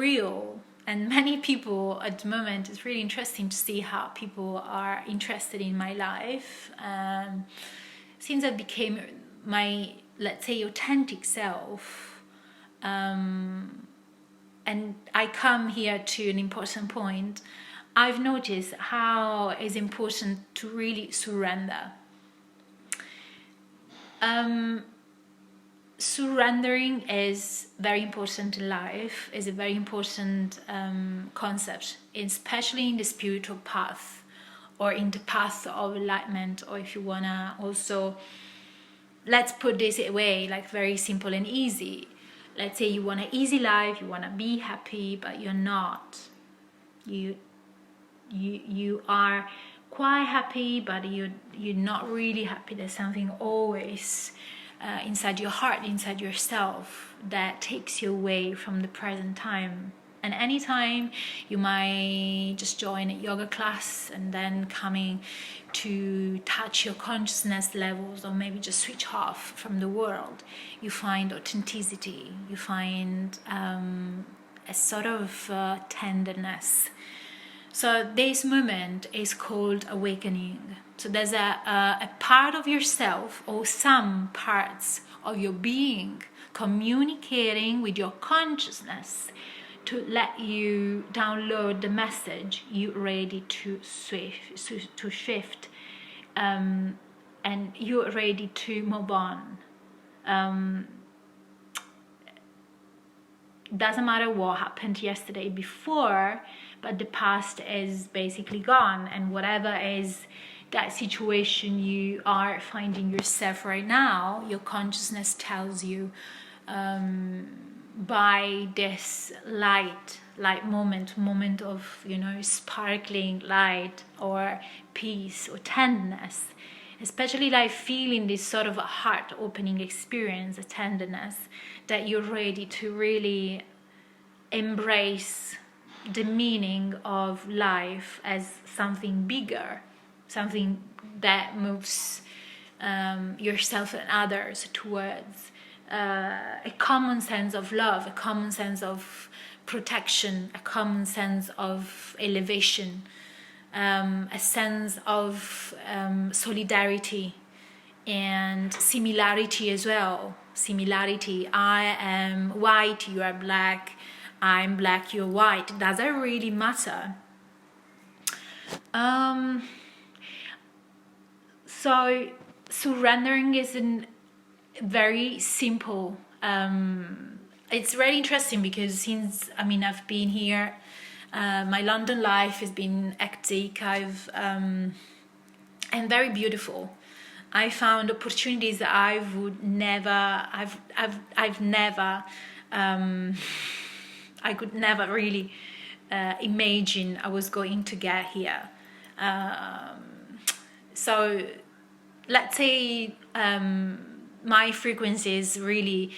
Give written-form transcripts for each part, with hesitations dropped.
real. And many people at the moment, it's really interesting to see how people are interested in my life. Since I became my, let's say, authentic self, and I come here to an important point, I've noticed how it's important to really surrender. Surrendering is very important in life, is a very important concept, especially in the spiritual path or in the path of enlightenment, or if you wanna also, let's put this away, like very simple and easy. Let's say you want an easy life, you wanna be happy, but you're not. You are quite happy, but you're not really happy. There's something always inside your heart, inside yourself, that takes you away from the present time. And anytime you might just join a yoga class and then coming to touch your consciousness levels, or maybe just switch off from the world, you find authenticity, you find a sort of tenderness. So this moment is called awakening. So there's a part of yourself, or some parts of your being, communicating with your consciousness to let you download the message you're ready to shift, and you're ready to move on. Doesn't matter what happened yesterday before, but the past is basically gone, and whatever is that situation you are finding yourself right now, your consciousness tells you by this light moment of, sparkling light or peace or tenderness, especially like feeling this sort of a heart opening experience, a tenderness, that you're ready to really embrace the meaning of life as something bigger, something that moves yourself and others towards a common sense of love, a common sense of protection, a common sense of elevation, a sense of solidarity and similarity as well. Similarity, I am white, you are black, I'm black, you're white. Does it really matter? So surrendering is a very simple. It's very interesting because since I've been here, my London life has been hectic. And very beautiful. I found opportunities that I could never really imagine I was going to get here. So let's say my frequencies really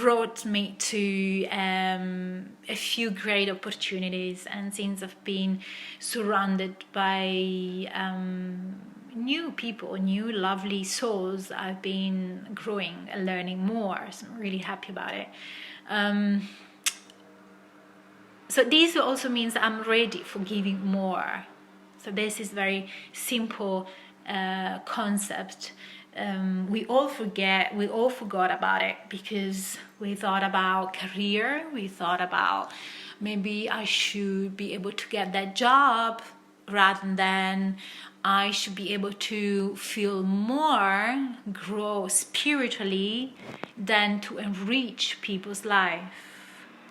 brought me to a few great opportunities, and since I've been surrounded by new people, new lovely souls, I've been growing and learning more, so I'm really happy about it. So this also means that I'm ready for giving more. So this is very simple concept. We all forgot about it because we thought about career, we thought about maybe I should be able to get that job rather than I should be able to feel more, grow spiritually, than to enrich people's life.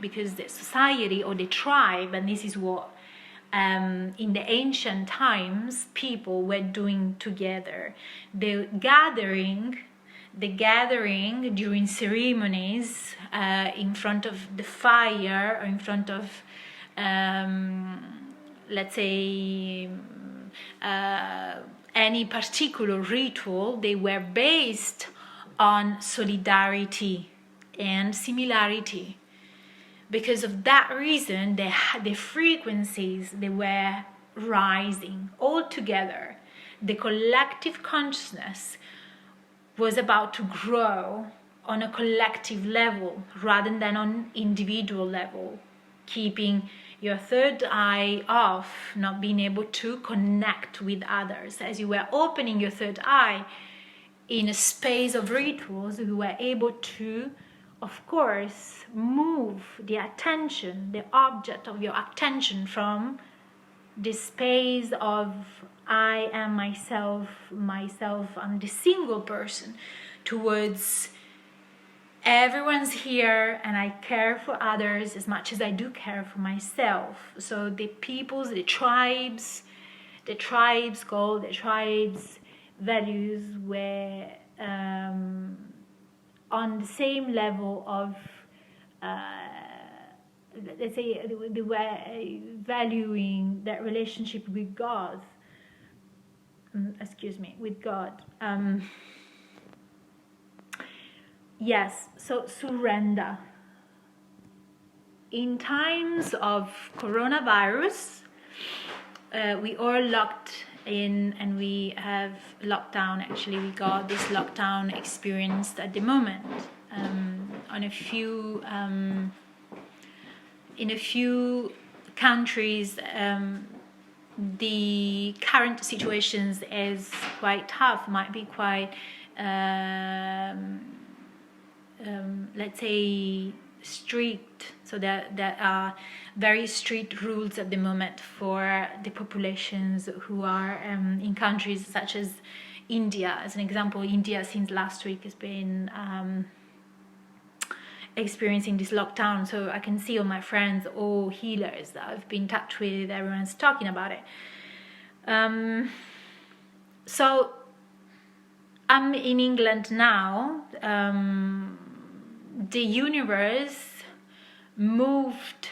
Because the society or the tribe, and this is what in the ancient times people were doing together, the gathering during ceremonies in front of the fire, or in front of let's say any particular ritual, they were based on solidarity and similarity. Because of that reason, the frequencies, they were rising all together. The collective consciousness was about to grow on a collective level rather than on individual level, keeping your third eye off, not being able to connect with others. As you were opening your third eye in a space of rituals, you were able to, of course, move the attention, the object of your attention, from the space of I am myself, I'm the single person, towards everyone's here and I care for others as much as I do care for myself. So the peoples, the tribes goal, the tribes values were on the same level of let's say they were valuing that relationship with God. With God. Yes, so surrender. In times of coronavirus, we all locked in, and we have lockdown. Actually, we got this lockdown experienced at the moment on a few in a few countries. The current situations is quite tough, might be quite let's say strict. So there are very strict rules at the moment for the populations who are in countries such as India. As an example, India since last week has been experiencing this lockdown. So I can see all my friends, all healers that I've been in touch with, everyone's talking about it. So I'm in England now. The universe moved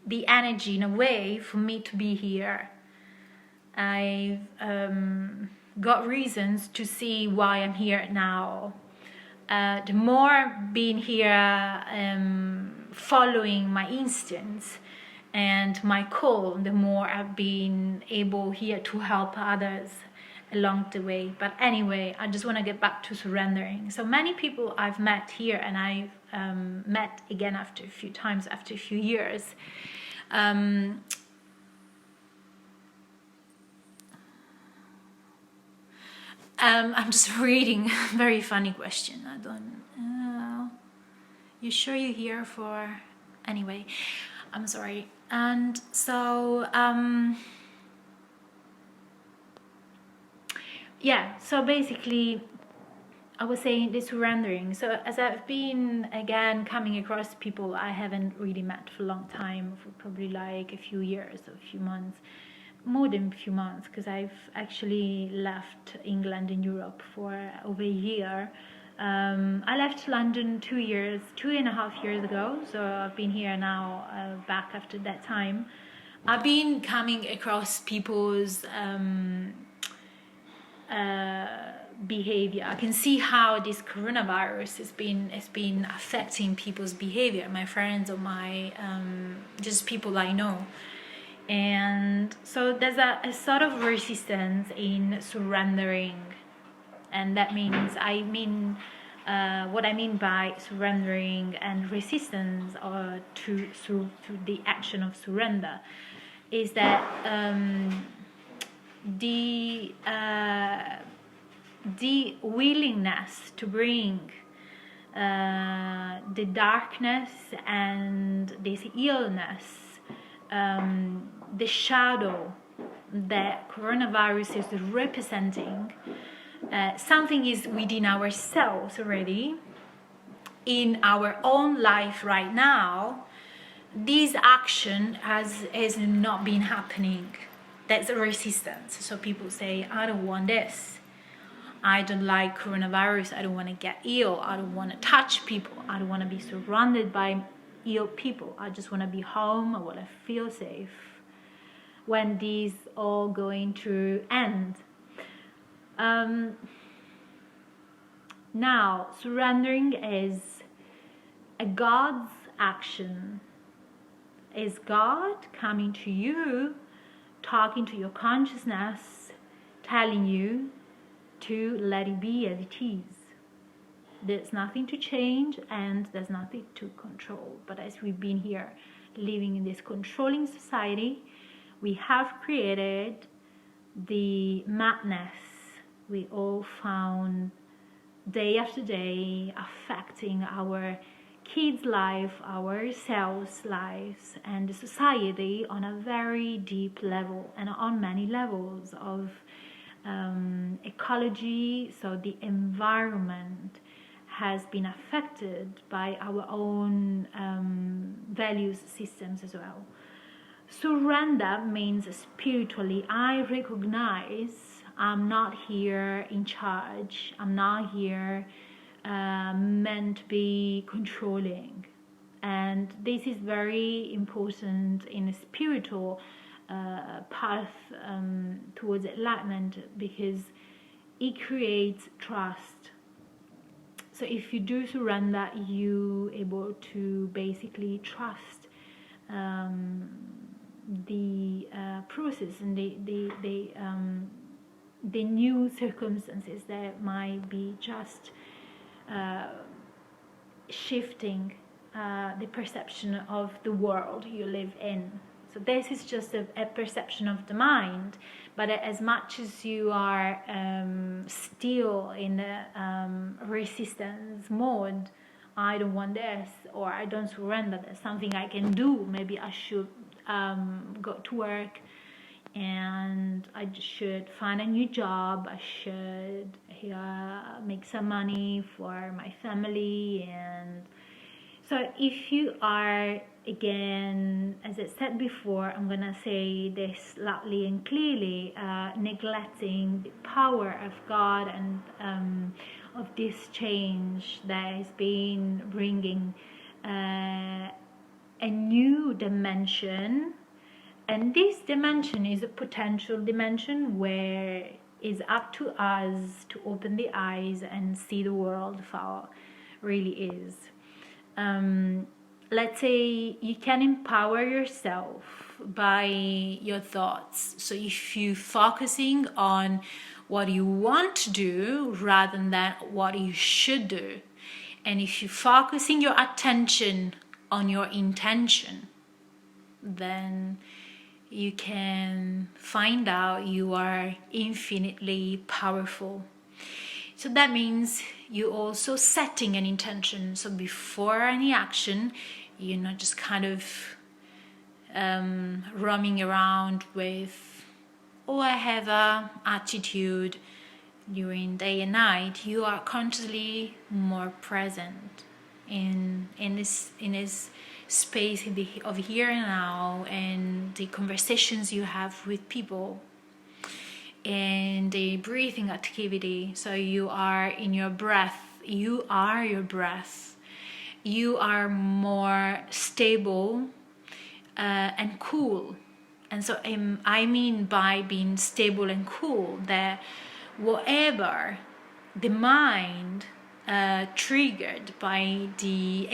the energy in a way for me to be here. I've got reasons to see why I'm here now. The more being here, following my instincts and my call, the more I've been able here to help others along the way. But anyway, I just want to get back to surrendering. So many people I've met here, and I've met again after a few times, after a few years. I'm just reading a very funny question. I don't. You sure you're here for? Anyway, I'm sorry. And so, yeah. So basically, I was saying the surrendering. So as I've been again coming across people I haven't really met for a long time, for probably like a few years or a few months. More than a few months, because I've actually left England and Europe for over a year. I left London 2.5 years ago, so I've been here now, back after that time. I've been coming across people's behavior. I can see how this coronavirus has been affecting people's behavior, my friends or my just people I know. And so there's a sort of resistance in surrendering, and that means what I mean by surrendering and resistance, or to the action of surrender, is that the willingness to bring the darkness and this illness, the shadow that coronavirus is representing, something is within ourselves already, in our own life right now. This action has not been happening. That's a resistance. So people say, I don't want this. I don't like coronavirus. I don't want to get ill. I don't want to touch people. I don't want to be surrounded by ill people. I just want to be home. I want to feel safe. When these all going to end. Now, surrendering is a God's action. Is God coming to you, talking to your consciousness, telling you to let it be as it is. There's nothing to change and there's nothing to control. But as we've been here living in this controlling society, we have created the madness we all found day after day affecting our kids' life, ourselves' lives, and the society on a very deep level and on many levels of ecology. So the environment has been affected by our own values systems as well. Surrender means spiritually, I recognize I'm not here in charge. I'm not here meant to be controlling. And this is very important in a spiritual path towards enlightenment, because it creates trust. So if you do surrender, you able to basically trust the process and the new circumstances that might be just shifting the perception of the world you live in. So this is just a perception of the mind, but as much as you are still in a resistance mode, I don't want this, or I don't surrender, there's something I can do, maybe I should go to work, and I should find a new job, I should make some money for my family. And so if you are, again, as I said before, I'm gonna say this loudly and clearly, neglecting the power of God and of this change that has been bringing a new dimension. And this dimension is a potential dimension where it's up to us to open the eyes and see the world for how it really is. Let's say you can empower yourself by your thoughts. So if you're focusing on what you want to do rather than what you should do, and if you're focusing your attention on your intention, then you can find out you are infinitely powerful. So that means you're also setting an intention. So before any action, you're not just kind of roaming around with, oh, I have a attitude during day and night. You are consciously more present in this space of here and now, and the conversations you have with people, and the breathing activity. So you are in your breath. You are your breath. You are more stable and cool. And so I mean by being stable and cool that whatever the mind triggered by the